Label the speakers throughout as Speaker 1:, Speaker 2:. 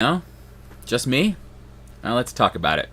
Speaker 1: No? Just me? Now let's talk about it.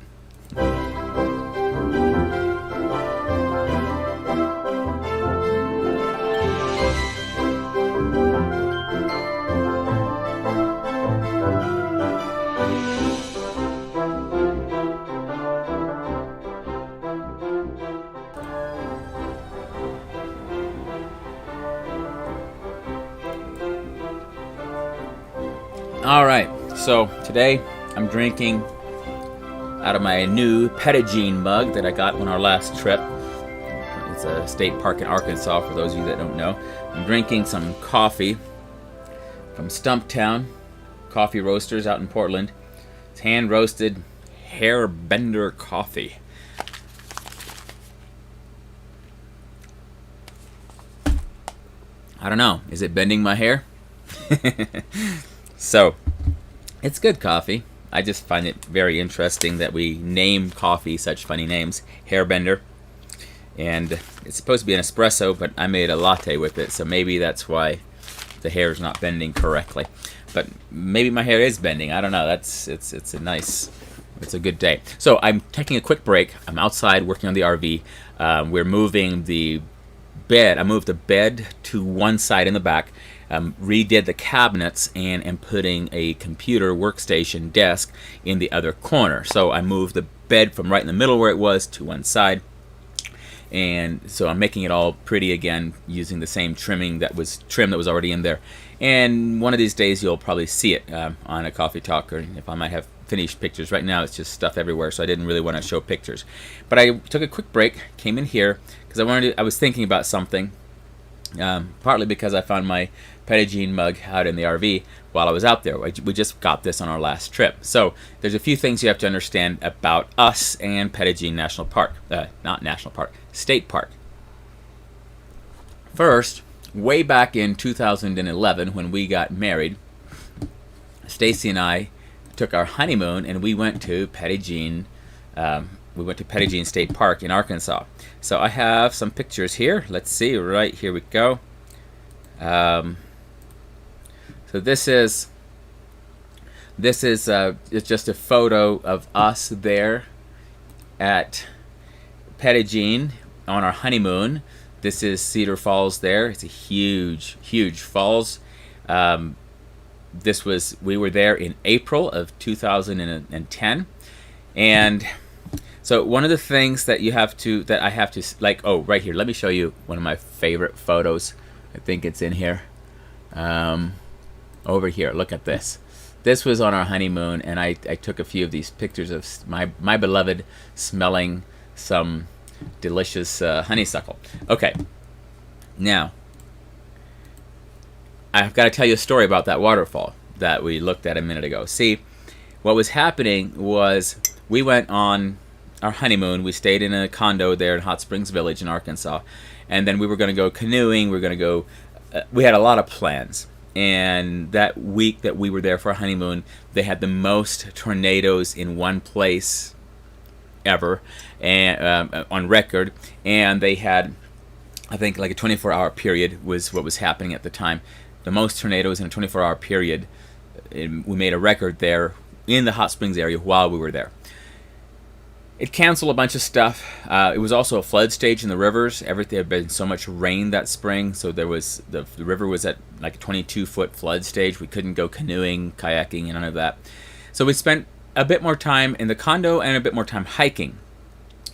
Speaker 1: Alright, so today I'm drinking out of my new Pettigene mug that I got on our last trip. It's a state park in Arkansas, for those of you that don't know. I'm drinking some coffee from Stumptown Coffee Roasters out in Portland. It's hand-roasted Hairbender coffee. I don't know, is it bending my hair? So, it's good coffee. I just find it very interesting that we name coffee such funny names. Hairbender. And it's supposed to be an espresso, but I made a latte with it, so maybe that's why the hair is not bending correctly. But maybe my hair is bending. I don't know. It's a good day. So I'm taking a quick break. I'm outside working on the RV. We're moving the bed. I moved the bed to one side in the back. Redid the cabinets and am putting a computer workstation desk in the other corner. So I moved the bed from right in the middle where it was to one side, and so I'm making it all pretty again using the same trim that was already in there. And one of these days you'll probably see it on a coffee talk, or if I might have finished pictures. Right now it's just stuff everywhere, so I didn't really want to show pictures. But I took a quick break, came in here because I was thinking about something. Partly because I found my Pettigene mug out in the RV while I was out there. We just got this on our last trip. So there's a few things you have to understand about us and Pettigene National Park. Not National Park, State Park. First, way back in 2011 when we got married, Stacy and I took our honeymoon and we went to Pettigene. We went to Pettigene State Park in Arkansas. So I have some pictures here. Let's see, right here we go. So this is it's just a photo of us there at Pettigene on our honeymoon. This is Cedar Falls there. It's a huge, huge falls. We were there in April of 2010, and so one of the things that I have to like, oh, right here, let me show you one of my favorite photos. I think it's in here. Over here, look at this. This was on our honeymoon, and I took a few of these pictures of my beloved smelling some delicious honeysuckle. Okay, now I've got to tell you a story about that waterfall that we looked at a minute ago. See, what was happening was we went on our honeymoon. We stayed in a condo there in Hot Springs Village in Arkansas, and then we were going to go canoeing. We were going to go. We had a lot of plans, and that week that we were there for our honeymoon, they had the most tornadoes in one place ever, and on record. And they had, I think, like a 24-hour period was what was happening at the time. The most tornadoes in a 24-hour period. We made a record there in the Hot Springs area while we were there. It canceled a bunch of stuff. It was also a flood stage in the rivers. There had been so much rain that spring, so there was the river was at like a 22-foot flood stage. We couldn't go canoeing, kayaking, and none of that. So we spent a bit more time in the condo and a bit more time hiking.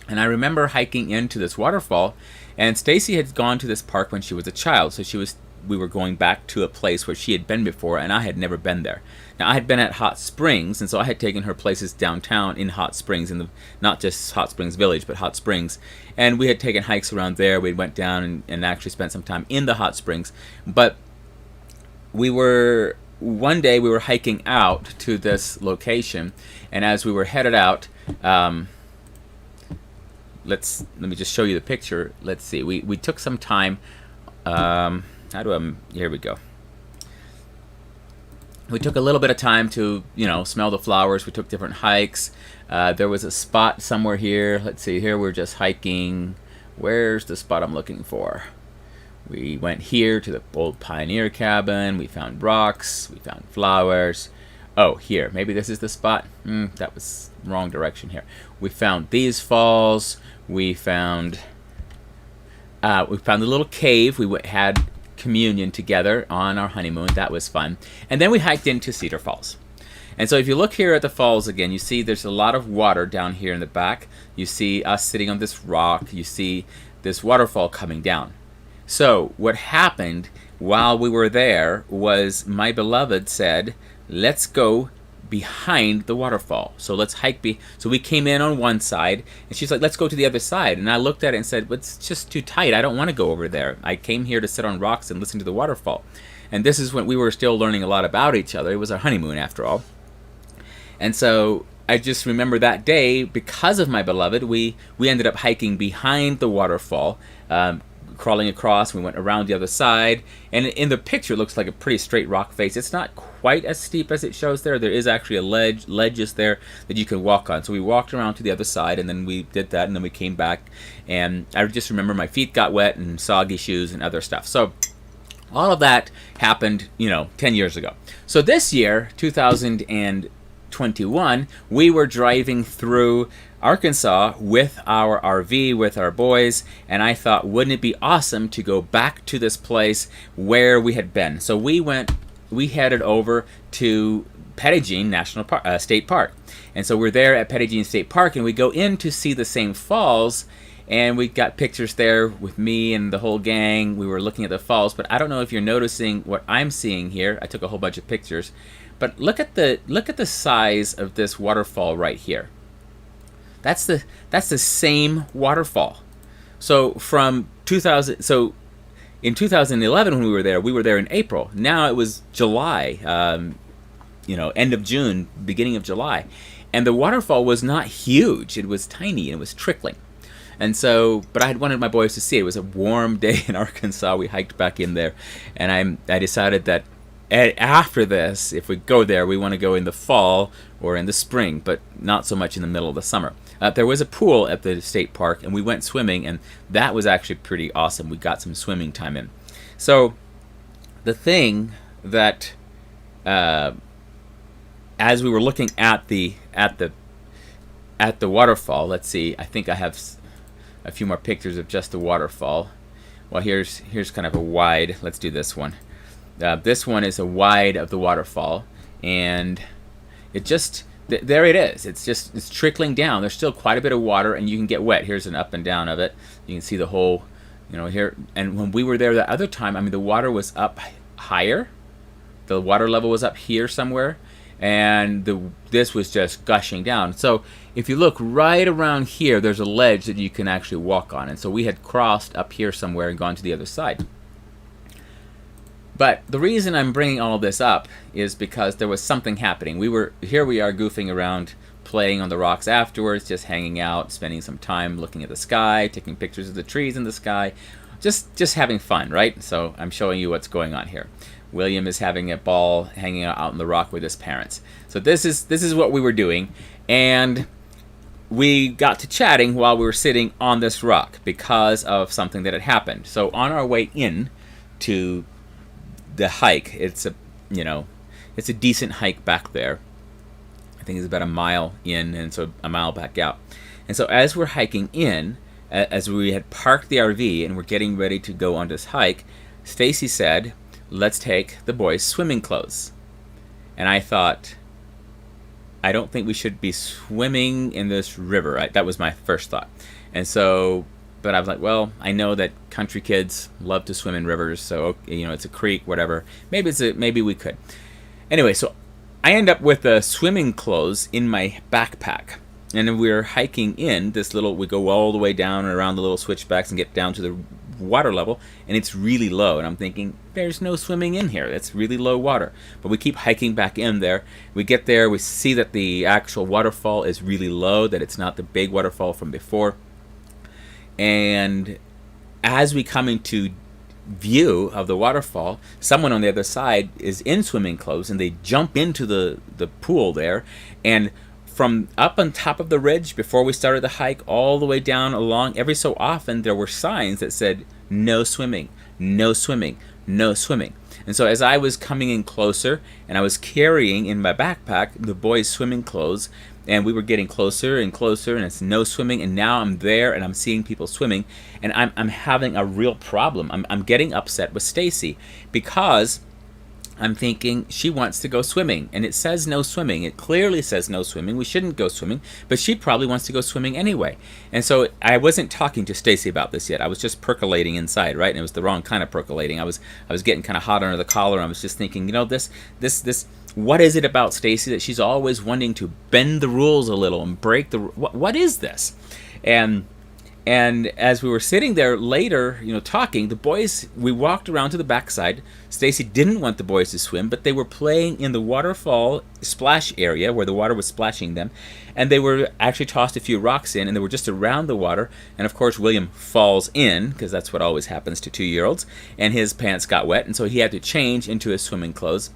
Speaker 1: And I remember hiking into this waterfall, and Stacy had gone to this park when she was a child, so we were going back to a place where she had been before, and I had never been there. Now, I had been at Hot Springs, and so I had taken her places downtown in Hot Springs, not just Hot Springs Village, but Hot Springs. And we had taken hikes around there. We went down and actually spent some time in the Hot Springs. But one day we were hiking out to this location, and as we were headed out, let me just show you the picture. Let's see. We took some time. Here we go. We took a little bit of time to, smell the flowers. We took different hikes. There was a spot somewhere here. Let's see, here we're just hiking. Where's the spot I'm looking for? We went here to the old pioneer cabin. We found rocks. We found flowers. Oh, here. Maybe this is the spot. That was wrong direction here. We found these falls. We found a little cave. We had communion together on our honeymoon. That was fun. And then we hiked into Cedar Falls. And so if you look here at the falls again, you see there's a lot of water down here in the back. You see us sitting on this rock. You see this waterfall coming down. So what happened while we were there was my beloved said, let's go behind the waterfall. So let's hike. So we came in on one side, and she's like, let's go to the other side. And I looked at it and said, well, it's just too tight. I don't want to go over there. I came here to sit on rocks and listen to the waterfall. And this is when we were still learning a lot about each other. It was our honeymoon after all. And so I just remember that day, because of my beloved, we ended up hiking behind the waterfall, crawling across. We went around the other side, and in the picture it looks like a pretty straight rock face. It's not quite as steep as it shows there. There is actually a ledges there that you can walk on. So we walked around to the other side, and then we did that, and then we came back, and I just remember my feet got wet and soggy shoes and other stuff. So all of that happened, 10 years ago. So this year, 2021, we were driving through Arkansas with our RV, with our boys, and I thought, wouldn't it be awesome to go back to this place where we had been? So we headed over to Petit National Park, State Park. And so we're there at Petit State Park, and we go in to see the same falls, and we got pictures there with me and the whole gang. We were looking at the falls, but I don't know if you're noticing what I'm seeing here. I took a whole bunch of pictures, but look at the size of this waterfall right here. That's the same waterfall. So from 2000, so in 2011 when we were there in April. Now it was July, end of June, beginning of July, and the waterfall was not huge. It was tiny and it was trickling. And so, but I had wanted my boys to see it. It was a warm day in Arkansas. We hiked back in there, and I decided that after this, if we go there, we want to go in the fall or in the spring, but not so much in the middle of the summer. There was a pool at the state park, and we went swimming, and that was actually pretty awesome. We got some swimming time in. So the thing that, as we were looking at the waterfall, let's see. I think I have a few more pictures of just the waterfall. Well, here's kind of a wide. Let's do this one. This one is a wide of the waterfall, and it just there it is. It's trickling down. There's still quite a bit of water, and you can get wet. Here's an up and down of it. You can see the whole, here. And when we were there the other time, I mean, the water was up higher. The water level was up here somewhere, and this was just gushing down. So if you look right around here, there's a ledge that you can actually walk on. And so we had crossed up here somewhere and gone to the other side. But the reason I'm bringing all of this up is because there was something happening. We are goofing around, playing on the rocks afterwards, just hanging out, spending some time looking at the sky, taking pictures of the trees in the sky, just having fun, right? So I'm showing you what's going on here. William is having a ball hanging out on the rock with his parents. So this is what we were doing, and we got to chatting while we were sitting on this rock because of something that had happened. So on our way in to the hike, it's a decent hike back there. I think it's about a mile in, and so a mile back out. And so as we're hiking in, as we had parked the RV and we're getting ready to go on this hike, Stacy said, let's take the boys' swimming clothes. And I thought, I don't think we should be swimming in this river. That was my first thought. And so, but I was like, well, I know that country kids love to swim in rivers, so it's a creek, whatever. Maybe we could. Anyway, so I end up with the swimming clothes in my backpack, and then we're hiking in this little. We go all the way down and around the little switchbacks and get down to the water level, and it's really low. And I'm thinking, there's no swimming in here. That's really low water. But we keep hiking back in there. We get there. We see that the actual waterfall is really low. That it's not the big waterfall from before. And as we come into view of the waterfall, someone on the other side is in swimming clothes, and they jump into the pool there. And from up on top of the ridge before we started the hike all the way down along, every so often there were signs that said no swimming, no swimming, no swimming. And so as I was coming in closer, and I was carrying in my backpack the boys' swimming clothes, and we were getting closer and closer, and it's no swimming, and now I'm there and I'm seeing people swimming, and I'm having a real problem. I'm getting upset with Stacy because I'm thinking she wants to go swimming, and it says no swimming. It clearly says no swimming. We shouldn't go swimming, but she probably wants to go swimming anyway. And so I wasn't talking to Stacy about this yet. I was just percolating inside, right? And it was the wrong kind of percolating. I was getting kind of hot under the collar. I was just thinking, this. What is it about Stacy that she's always wanting to bend the rules a little and break the? What is this? And as we were sitting there later, talking, the boys, we walked around to the backside. Stacy didn't want the boys to swim, but they were playing in the waterfall splash area where the water was splashing them. And they were actually tossed a few rocks in, and they were just around the water. And of course, William falls in, because that's what always happens to 2-year-olds. And his pants got wet, and so he had to change into his swimming clothes.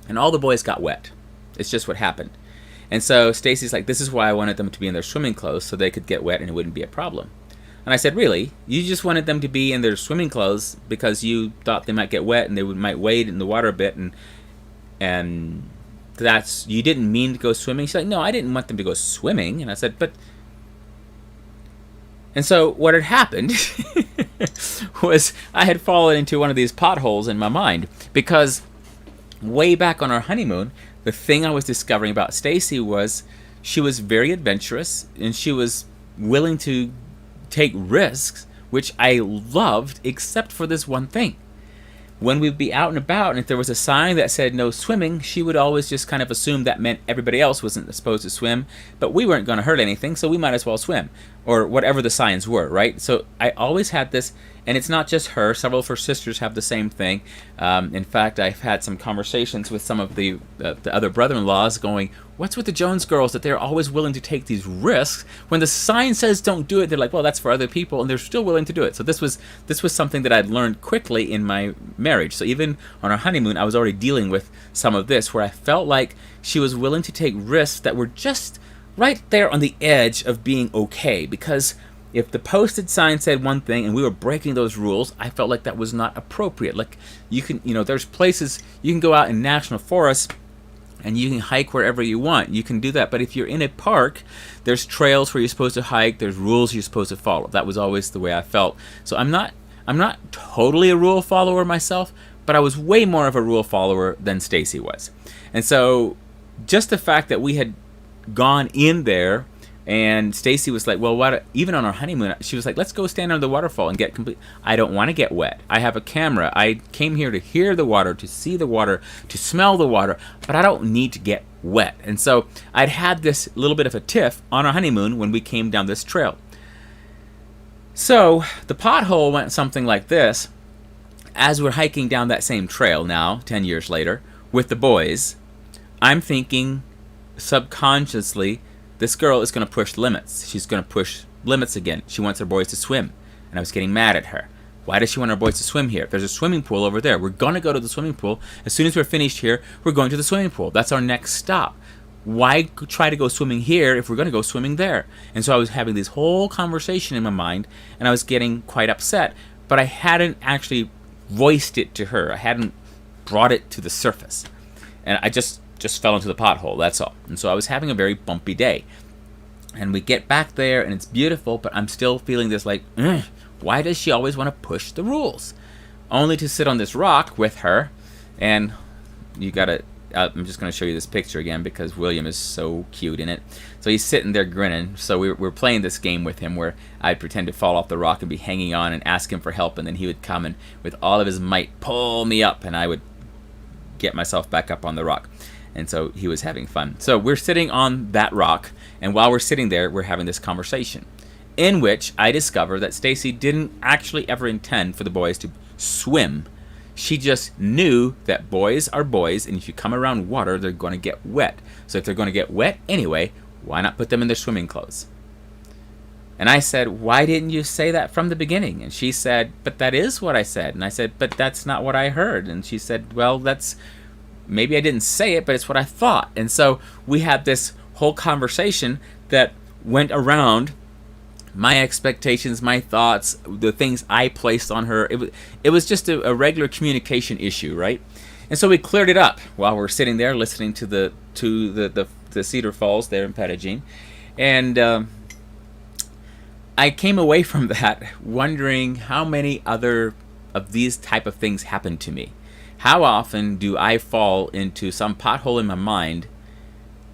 Speaker 1: And all the boys got wet. It's just what happened. And so Stacy's like, this is why I wanted them to be in their swimming clothes, so they could get wet and it wouldn't be a problem. And I said, really? You just wanted them to be in their swimming clothes because you thought they might get wet and they might wade in the water a bit, and that's, you didn't mean to go swimming? She's like, no, I didn't want them to go swimming. And I said, but... And so what had happened was I had fallen into one of these potholes in my mind, because way back on our honeymoon, the thing I was discovering about Stacy was she was very adventurous, and she was willing to take risks, which I loved, except for this one thing. When we'd be out and about, and if there was a sign that said no swimming, she would always just kind of assume that meant everybody else wasn't supposed to swim, but we weren't going to hurt anything, so we might as well swim, or whatever the signs were, right? So I always had this, and it's not just her. Several of her sisters have the same thing. In fact, I've had some conversations with some of the other brother-in-laws going, what's with the Jones girls that they're always willing to take these risks? When the sign says don't do it, they're like, well, that's for other people, and they're still willing to do it. So this was something that I'd learned quickly in my marriage. So even on our honeymoon, I was already dealing with some of this, where I felt like she was willing to take risks that were just right there on the edge of being okay, because if the posted sign said one thing and we were breaking those rules, I felt like that was not appropriate. Like, you can, there's places you can go out in national forests and you can hike wherever you want. You can do that. But if you're in a park, there's trails where you're supposed to hike, there's rules you're supposed to follow. That was always the way I felt. So I'm not totally a rule follower myself, but I was way more of a rule follower than Stacy was. And so just the fact that we had gone in there, and Stacy was like, well, what? Even on our honeymoon, she was like, let's go stand under the waterfall and get complete. I don't want to get wet. I have a camera. I came here to hear the water, to see the water, to smell the water, but I don't need to get wet. And so I'd had this little bit of a tiff on our honeymoon when we came down this trail. So the pothole went something like this. As we're hiking down that same trail now, 10 years later, with the boys, I'm thinking subconsciously, this girl is going to push limits. She's going to push limits again. She wants her boys to swim. And I was getting mad at her. Why does she want her boys to swim here? There's a swimming pool over there. We're going to go to the swimming pool. As soon as we're finished here, we're going to the swimming pool. That's our next stop. Why try to go swimming here if we're going to go swimming there? And so I was having this whole conversation in my mind, and I was getting quite upset. But I hadn't actually voiced it to her. I hadn't brought it to the surface. And I just fell into the pothole, that's all. And so I was having a very bumpy day. And we get back there, and it's beautiful, but I'm still feeling this like, why does she always want to push the rules? Only to sit on this rock with her, and you gotta, I'm just going to show you this picture again because William is so cute in it. So he's sitting there grinning. So we're playing this game with him where I'd pretend to fall off the rock and be hanging on and ask him for help, and then he would come and with all of his might pull me up, and I would get myself back up on the rock. And so he was having fun. So we're sitting on that rock, and while we're sitting there, we're having this conversation in which I discover that Stacy didn't actually ever intend for the boys to swim. She just knew that boys are boys, and if you come around water, they're going to get wet. So if they're going to get wet anyway, why not put them in their swimming clothes? And I said, why didn't you say that from the beginning? And she said, but that is what I said. And I said, but that's not what I heard. And she said, well, maybe I didn't say it, but it's what I thought. And so we had this whole conversation that went around my expectations, my thoughts, the things I placed on her. It was just a regular communication issue, right? And so we cleared it up while we're sitting there listening to the Cedar Falls there in Pettigene. And I came away from that wondering how many other of these type of things happen to me. How often do I fall into some pothole in my mind?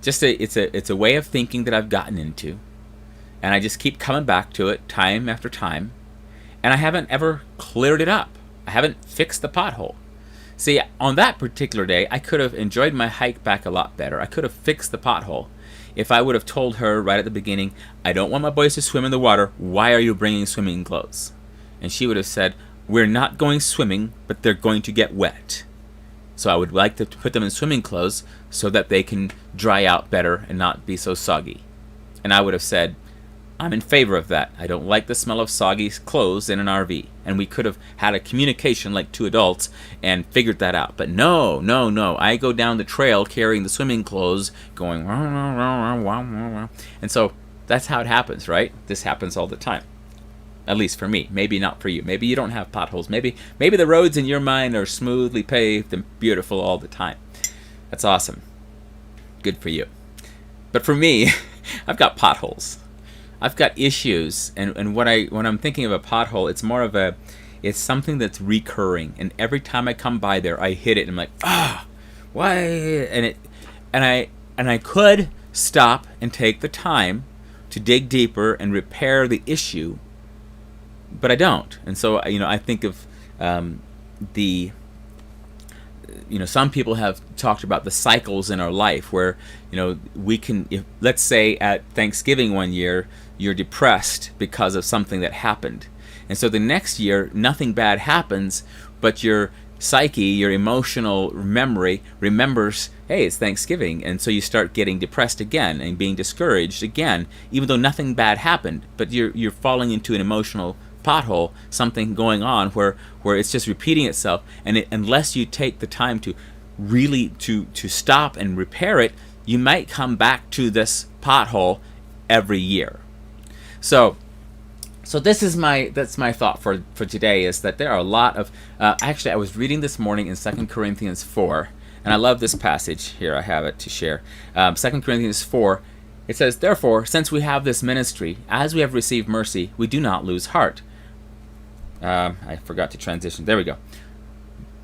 Speaker 1: It's a way of thinking that I've gotten into, and I just keep coming back to it time after time, and I haven't ever cleared it up. I haven't fixed the pothole. See, on that particular day, I could have enjoyed my hike back a lot better. I could have fixed the pothole if I would have told her right at the beginning, I don't want my boys to swim in the water. Why are you bringing swimming clothes? And she would have said, we're not going swimming, but they're going to get wet. So I would like to put them in swimming clothes so that they can dry out better and not be so soggy. And I would have said, I'm in favor of that. I don't like the smell of soggy clothes in an RV. And we could have had a communication like two adults and figured that out. But no. I go down the trail carrying the swimming clothes going, wah, wah, wah, wah, wah, wah. And so that's how it happens, right? This happens all the time. At least for me. Maybe not for you. Maybe you don't have potholes. Maybe the roads in your mind are smoothly paved and beautiful all the time. That's awesome. Good for you. But for me, I've got potholes. I've got issues, and when I'm thinking of a pothole, it's more of it's something that's recurring, and every time I come by there, I hit it, and I'm like, why? And I could stop and take the time to dig deeper and repair the issue, but I don't. And so I think of some people have talked about the cycles in our life where we can, let's say at Thanksgiving one year you're depressed because of something that happened, and so the next year nothing bad happens, but your psyche, your emotional memory remembers, hey, it's Thanksgiving, and so you start getting depressed again and being discouraged again, even though nothing bad happened, but you're falling into an emotional pothole, something going on where it's just repeating itself, and unless you take the time to really to stop and repair it, you might come back to this pothole every year. So that's my thought for today, is that there are a lot of actually I was reading this morning in 2 Corinthians 4, and I love this passage here. I have it to share. 2 Corinthians 4, it says, therefore, since we have this ministry, as we have received mercy, we do not lose heart. I forgot to transition. There we go.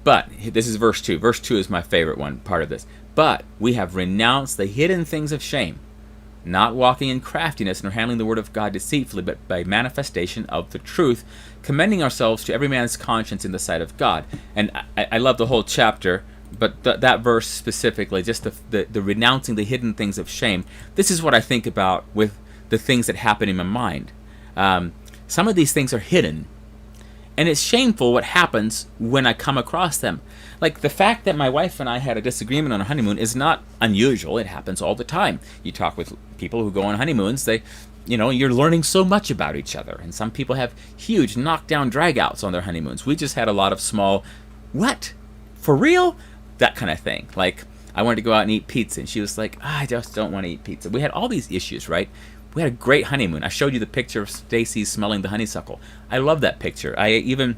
Speaker 1: But this is verse 2. Verse 2 is my favorite part of this. But we have renounced the hidden things of shame, not walking in craftiness nor handling the word of God deceitfully, but by manifestation of the truth, commending ourselves to every man's conscience in the sight of God. And I love the whole chapter, but that verse specifically, just the renouncing the hidden things of shame, this is what I think about with the things that happen in my mind. Some of these things are hidden, and it's shameful what happens when I come across them. Like the fact that my wife and I had a disagreement on a honeymoon is not unusual. It happens all the time. You talk with people who go on honeymoons, you're learning so much about each other. And some people have huge knockdown dragouts on their honeymoons. We just had a lot of small, what? For real? That kind of thing. Like, I wanted to go out and eat pizza, and she was like, I just don't want to eat pizza. We had all these issues, right? We had a great honeymoon. I showed you the picture of Stacy smelling the honeysuckle. I love that picture. I even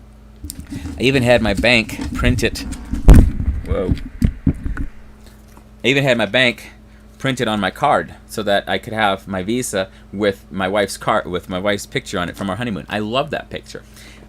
Speaker 1: had my bank print it. Whoa. I even had my bank printed on my card so that I could have my visa with my wife's card, with my wife's picture on it from our honeymoon. I love that picture.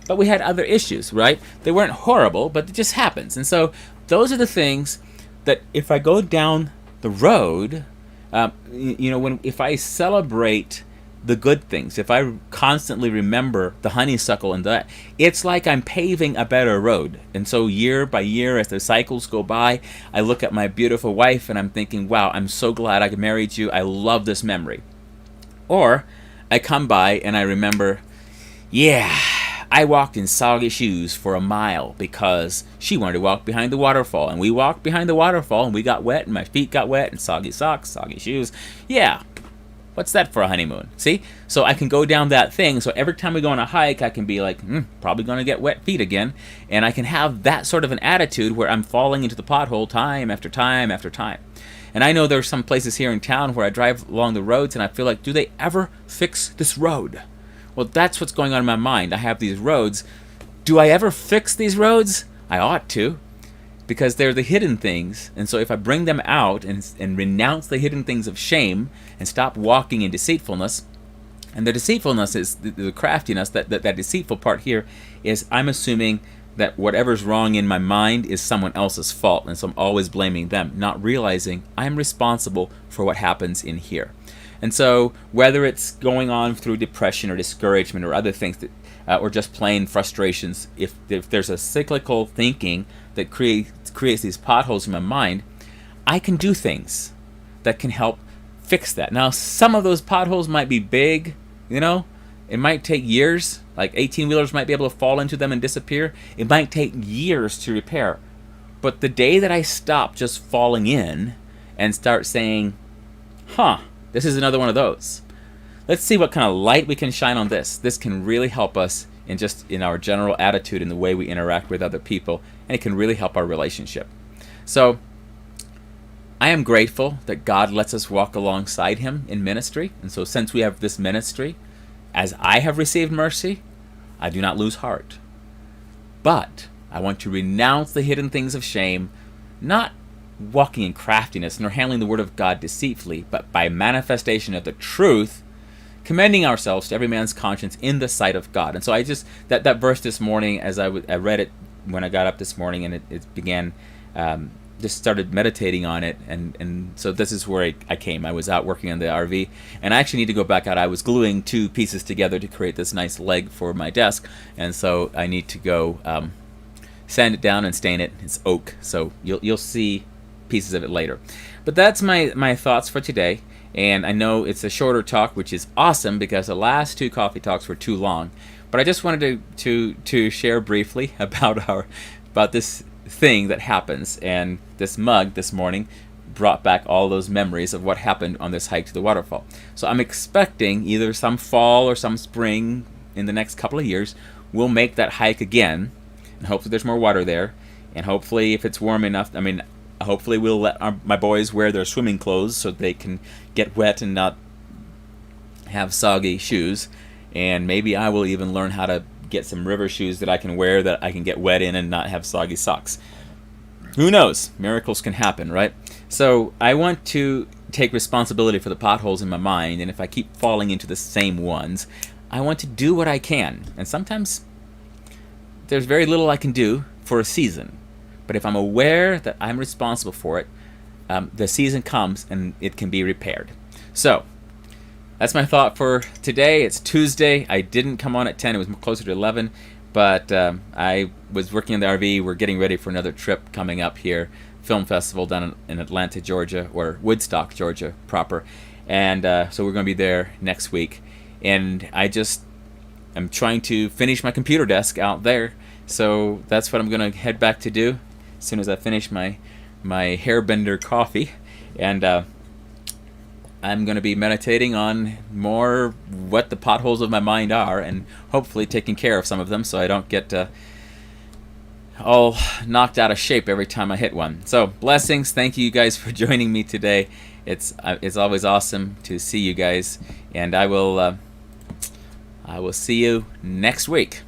Speaker 1: But we had other issues, right? They weren't horrible, but it just happens. And so those are the things that if I go down the road, if I celebrate the good things, if I constantly remember the honeysuckle and that, it's like I'm paving a better road. And so year by year, as the cycles go by, I look at my beautiful wife and I'm thinking, wow, I'm so glad I married you. I love this memory. Or I come by and I remember, yeah, I walked in soggy shoes for a mile because she wanted to walk behind the waterfall. And we walked behind the waterfall and we got wet and my feet got wet and soggy socks, soggy shoes. Yeah. What's that for a honeymoon? See? So I can go down that thing. So every time we go on a hike, I can be like, probably going to get wet feet again. And I can have that sort of an attitude where I'm falling into the pothole time after time after time. And I know there's some places here in town where I drive along the roads and I feel like, do they ever fix this road? Well, that's what's going on in my mind. I have these roads. Do I ever fix these roads? I ought to, because they're the hidden things. And so if I bring them out and renounce the hidden things of shame and stop walking in deceitfulness, and the deceitfulness is the craftiness, that deceitful part here is I'm assuming that whatever's wrong in my mind is someone else's fault, and so I'm always blaming them, not realizing I'm responsible for what happens in here. And so whether it's going on through depression or discouragement or other things, that, or just plain frustrations, if there's a cyclical thinking that creates these potholes in my mind, I can do things that can help fix that. Now, some of those potholes might be big, you know, it might take years, like 18-wheelers might be able to fall into them and disappear. It might take years to repair. But the day that I stop just falling in and start saying, this is another one of those. Let's see what kind of light we can shine on this. This can really help us in our general attitude and the way we interact with other people, and it can really help our relationship. So I am grateful that God lets us walk alongside him in ministry. And so since we have this ministry, as I have received mercy, I do not lose heart. But I want to renounce the hidden things of shame, not walking in craftiness nor handling the word of God deceitfully, but by manifestation of the truth, commending ourselves to every man's conscience in the sight of God. And so I just, that verse this morning, as I read it when I got up this morning, and it began, just started meditating on it, and so this is where I came. I was out working on the RV, and I actually need to go back out. I was gluing two pieces together to create this nice leg for my desk, and so I need to go sand it down and stain it. It's oak, so you'll see pieces of it later. But that's my thoughts for today, and I know it's a shorter talk, which is awesome because the last two coffee talks were too long. But I just wanted to share briefly about this thing that happens, and this mug this morning brought back all those memories of what happened on this hike to the waterfall. So I'm expecting either some fall or some spring in the next couple of years we'll make that hike again, and hopefully there's more water there, and hopefully if it's warm enough, hopefully we'll let my boys wear their swimming clothes so they can get wet and not have soggy shoes, and maybe I will even learn how to get some river shoes that I can wear that I can get wet in and not have soggy socks. Who knows? Miracles can happen, right? So I want to take responsibility for the potholes in my mind, and if I keep falling into the same ones, I want to do what I can. And sometimes there's very little I can do for a season. But if I'm aware that I'm responsible for it, the season comes and it can be repaired. So that's my thought for today. It's Tuesday. I didn't come on at 10. It was closer to 11. But I was working on the RV. We're getting ready for another trip coming up here. Film festival down in Atlanta, Georgia, or Woodstock, Georgia proper. And so we're going to be there next week. And I'm trying to finish my computer desk out there. So that's what I'm going to head back to do as soon as I finish my hairbender coffee. And I'm going to be meditating on more what the potholes of my mind are, and hopefully taking care of some of them so I don't get all knocked out of shape every time I hit one. So blessings. Thank you guys for joining me today. It's always awesome to see you guys, and I will see you next week.